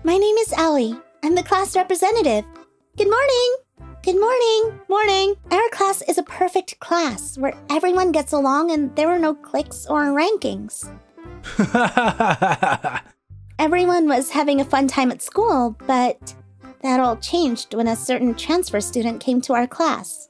My name is Ali. I'm the class representative. Good morning! Good morning! Morning! Our class is a perfect class where everyone gets along and there are no cliques or rankings. Everyone was having a fun time at school, but that all changed when a certain transfer student came to our class.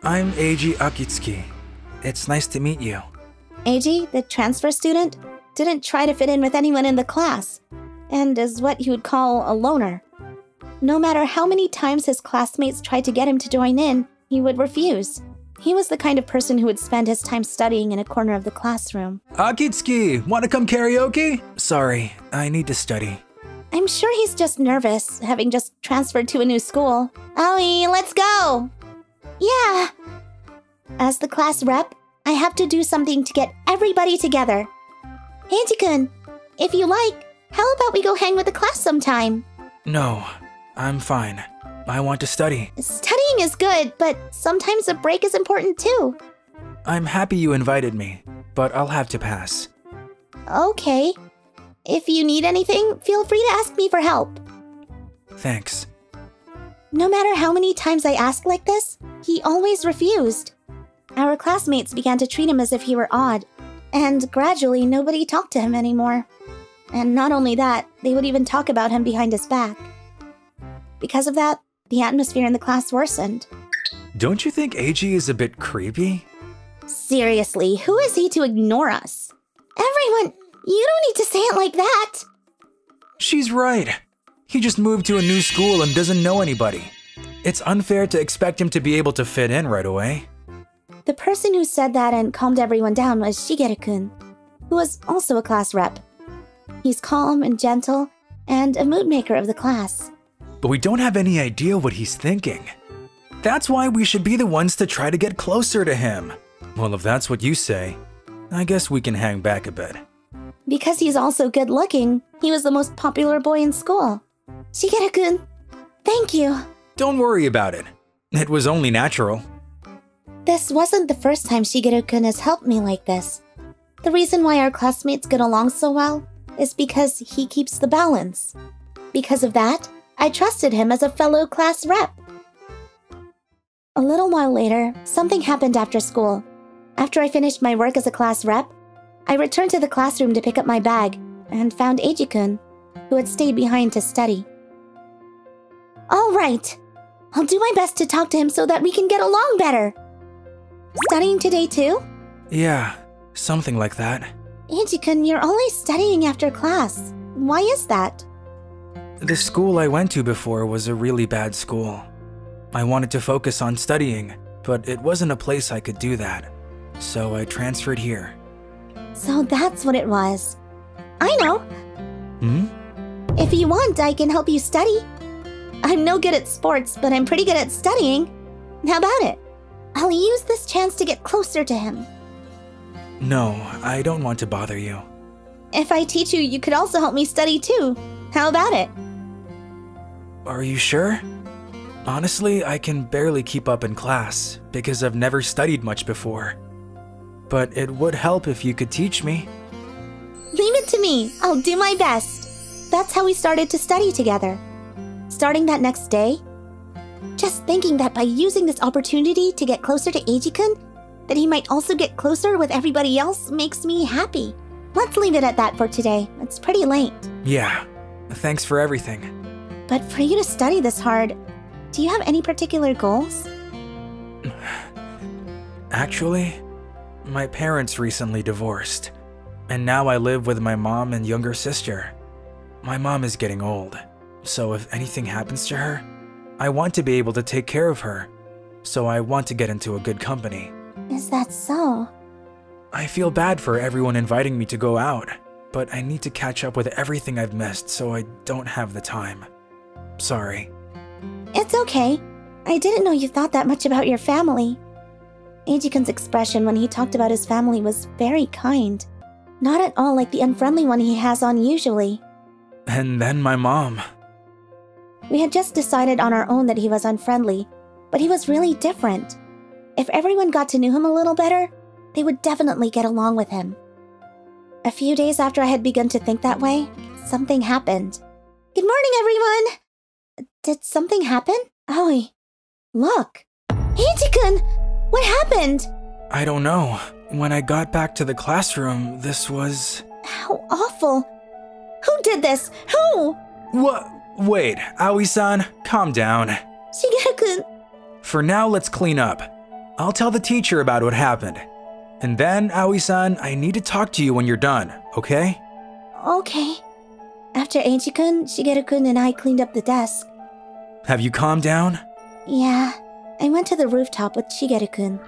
I'm Eiji Akitsuki. It's nice to meet you. Eiji, the transfer student, didn't try to fit in with anyone in the class, and is what you would call a loner. No matter how many times his classmates tried to get him to join in, he would refuse. He was the kind of person who would spend his time studying in a corner of the classroom. Akitsuki, wanna come karaoke? Sorry, I need to study. I'm sure he's just nervous, having just transferred to a new school. Ali, let's go! Yeah! As the class rep, I have to do something to get everybody together. Eiji-kun, if you like, how about we go hang with the class sometime? No, I'm fine. I want to study. Studying is good, but sometimes a break is important too. I'm happy you invited me, but I'll have to pass. Okay. If you need anything, feel free to ask me for help. Thanks. No matter how many times I asked like this, he always refused. Our classmates began to treat him as if he were odd, and gradually nobody talked to him anymore. And not only that, they would even talk about him behind his back. Because of that, the atmosphere in the class worsened. Don't you think Eiji is a bit creepy? Seriously, who is he to ignore us? Everyone, you don't need to say it like that! She's right. He just moved to a new school and doesn't know anybody. It's unfair to expect him to be able to fit in right away. The person who said that and calmed everyone down was Shigeru-kun, who was also a class rep. He's calm and gentle, and a mood maker of the class. But we don't have any idea what he's thinking. That's why we should be the ones to try to get closer to him. Well, if that's what you say, I guess we can hang back a bit. Because he's also good looking, he was the most popular boy in school. Shigeru-kun, thank you. Don't worry about it. It was only natural. This wasn't the first time Shigeru-kun has helped me like this. The reason why our classmates get along so well is because he keeps the balance. Because of that, I trusted him as a fellow class rep. A little while later, something happened after school. After I finished my work as a class rep, I returned to the classroom to pick up my bag and found Eiji-kun, who had stayed behind to study. All right, I'll do my best to talk to him so that we can get along better. Studying today too? Yeah, something like that. Eiji-kun, you're always studying after class. Why is that? The school I went to before was a really bad school. I wanted to focus on studying, but it wasn't a place I could do that. So I transferred here. So that's what it was. I know. If you want, I can help you study. I'm no good at sports, but I'm pretty good at studying. How about it? I'll use this chance to get closer to him. No, I don't want to bother you. If I teach you, you could also help me study too. How about it? Are you sure? Honestly, I can barely keep up in class because I've never studied much before. But it would help if you could teach me. Leave it to me. I'll do my best. That's how we started to study together. Starting that next day, just thinking that by using this opportunity to get closer to Eiji-kun, that he might also get closer with everybody else makes me happy. Let's leave it at that for today. It's pretty late. Yeah, thanks for everything. But for you to study this hard, do you have any particular goals? Actually, my parents recently divorced, and now I live with my mom and younger sister. My mom is getting old, so if anything happens to her, I want to be able to take care of her, so I want to get into a good company. Is that so? I feel bad for everyone inviting me to go out, but I need to catch up with everything I've missed, so I don't have the time. Sorry. It's okay. I didn't know you thought that much about your family. Eiji-kun's expression when he talked about his family was very kind. Not at all like the unfriendly one he has on usually. And then my mom. We had just decided on our own that he was unfriendly, but he was really different. If everyone got to know him a little better, they would definitely get along with him. A few days after I had begun to think that way, something happened. Good morning, everyone! Did something happen? Aoi, look! Eiji-kun! What happened? I don't know. When I got back to the classroom, this was… How awful! Who did this? Who? What? Wait, Aoi-san, calm down. Shigeru-kun! For now, let's clean up. I'll tell the teacher about what happened. And then, Aoi-san, I need to talk to you when you're done, okay? Okay. After Eiji-kun, Shigeru-kun and I cleaned up the desk. Have you calmed down? Yeah, I went to the rooftop with Shigeru-kun.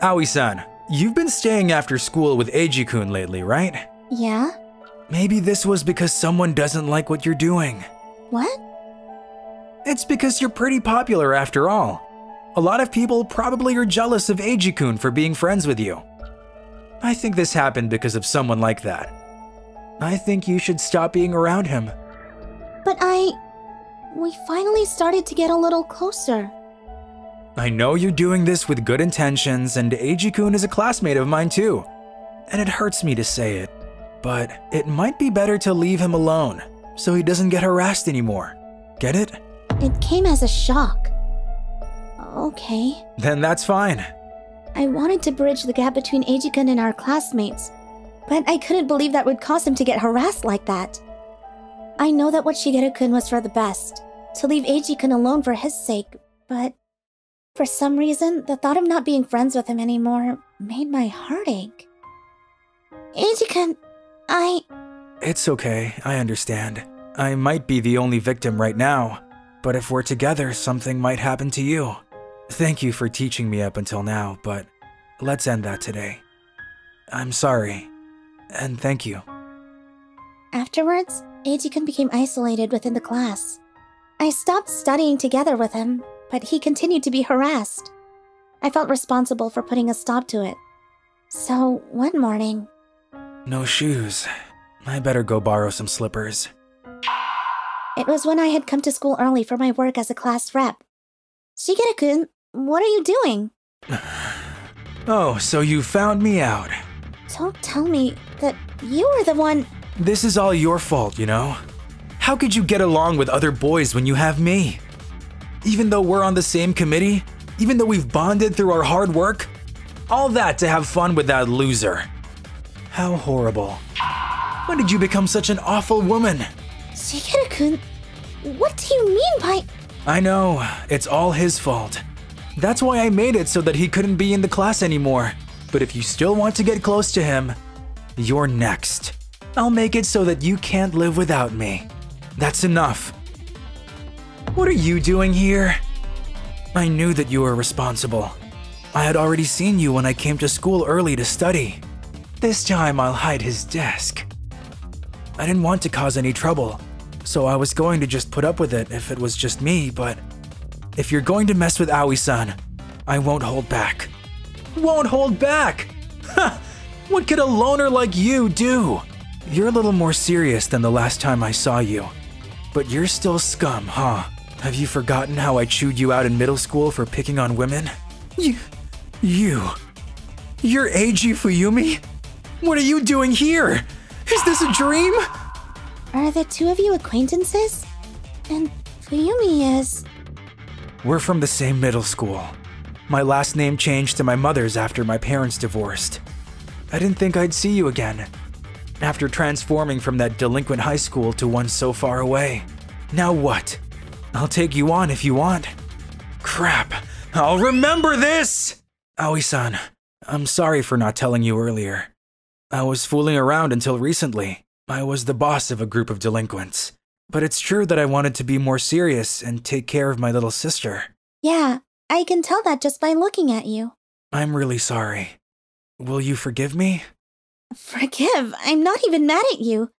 Aoi-san, you've been staying after school with Eiji-kun lately, right? Yeah? Maybe this was because someone doesn't like what you're doing. What? It's because you're pretty popular after all. A lot of people probably are jealous of Eiji-kun for being friends with you. I think this happened because of someone like that. I think you should stop being around him. But we finally started to get a little closer. I know you're doing this with good intentions, and Eiji-kun is a classmate of mine too. And it hurts me to say it, but it might be better to leave him alone, so he doesn't get harassed anymore. Get it? It came as a shock. Okay. Then that's fine. I wanted to bridge the gap between Eiji-kun and our classmates, but I couldn't believe that would cause him to get harassed like that. I know that what Shigeru-kun was for the best, to leave Eiji-kun alone for his sake, but for some reason, the thought of not being friends with him anymore made my heart ache. Eiji-kun, It's okay, I understand. I might be the only victim right now, but if we're together, something might happen to you. Thank you for teaching me up until now, but let's end that today. I'm sorry, and thank you. Afterwards, Eiji-kun became isolated within the class. I stopped studying together with him, but he continued to be harassed. I felt responsible for putting a stop to it. So, one morning… No shoes. I better go borrow some slippers. It was when I had come to school early for my work as a class rep. Shigeru-kun, what are you doing? Oh, so you found me out. Don't tell me that you were the one… This is all your fault, you know? How could you get along with other boys when you have me? Even though we're on the same committee, even though we've bonded through our hard work, all that to have fun with that loser. How horrible. When did you become such an awful woman? Shigeru-kun, what do you mean by… I know, it's all his fault. That's why I made it so that he couldn't be in the class anymore. But if you still want to get close to him, you're next. I'll make it so that you can't live without me. That's enough. What are you doing here? I knew that you were responsible. I had already seen you when I came to school early to study. This time I'll hide his desk. I didn't want to cause any trouble, so I was going to just put up with it if it was just me, but if you're going to mess with Aoi-san, I won't hold back. Won't hold back? Ha! What could a loner like you do? You're a little more serious than the last time I saw you. But you're still scum, huh? Have you forgotten how I chewed you out in middle school for picking on women? You're Eiji Fuyumi? What are you doing here? Is this a dream? Are the two of you acquaintances? And Fuyumi is… We're from the same middle school. My last name changed to my mother's after my parents divorced. I didn't think I'd see you again. After transforming from that delinquent high school to one so far away. Now what? I'll take you on if you want. Crap, I'll remember this! Aoi-san, I'm sorry for not telling you earlier. I was fooling around until recently. I was the boss of a group of delinquents. But it's true that I wanted to be more serious and take care of my little sister. Yeah, I can tell that just by looking at you. I'm really sorry. Will you forgive me? Forgive? I'm not even mad at you.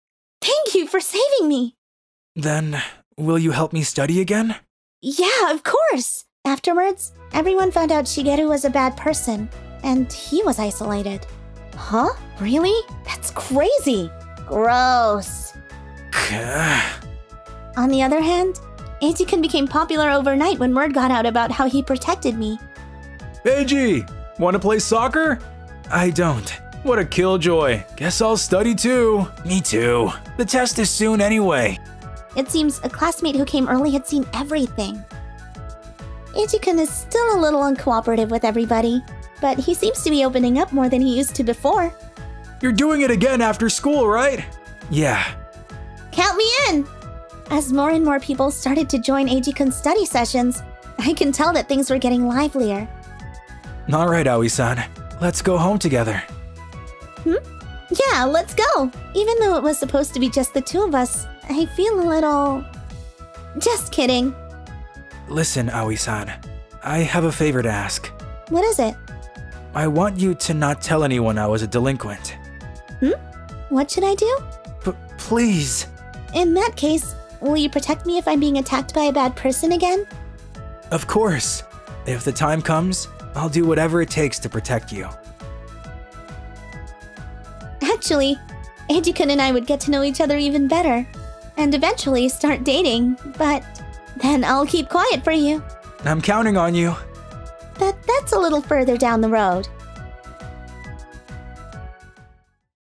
Thank you for saving me. Then, will you help me study again? Yeah, of course. Afterwards, everyone found out Shigeru was a bad person, and he was isolated. Huh? Really? That's crazy. Gross. On the other hand, Eiji-kun became popular overnight when word got out about how he protected me. Eiji, wanna play soccer? I don't. What a killjoy. Guess I'll study too. Me too. The test is soon anyway. It seems a classmate who came early had seen everything. Eiji-kun is still a little uncooperative with everybody, but he seems to be opening up more than he used to before. You're doing it again after school, right? Yeah. Count me in! As more and more people started to join Eiji-kun's study sessions, I can tell that things were getting livelier. All right, Aoi-san. Let's go home together. Yeah, let's go! Even though it was supposed to be just the two of us, I feel a little... Just kidding. Listen, Aoi-san. I have a favor to ask. What is it? I want you to not tell anyone I was a delinquent. What should I do? Please. In that case, will you protect me if I'm being attacked by a bad person again? Of course. If the time comes, I'll do whatever it takes to protect you. Actually, Eiji-kun and I would get to know each other even better, and eventually start dating, but then I'll keep quiet for you. I'm counting on you. That's a little further down the road.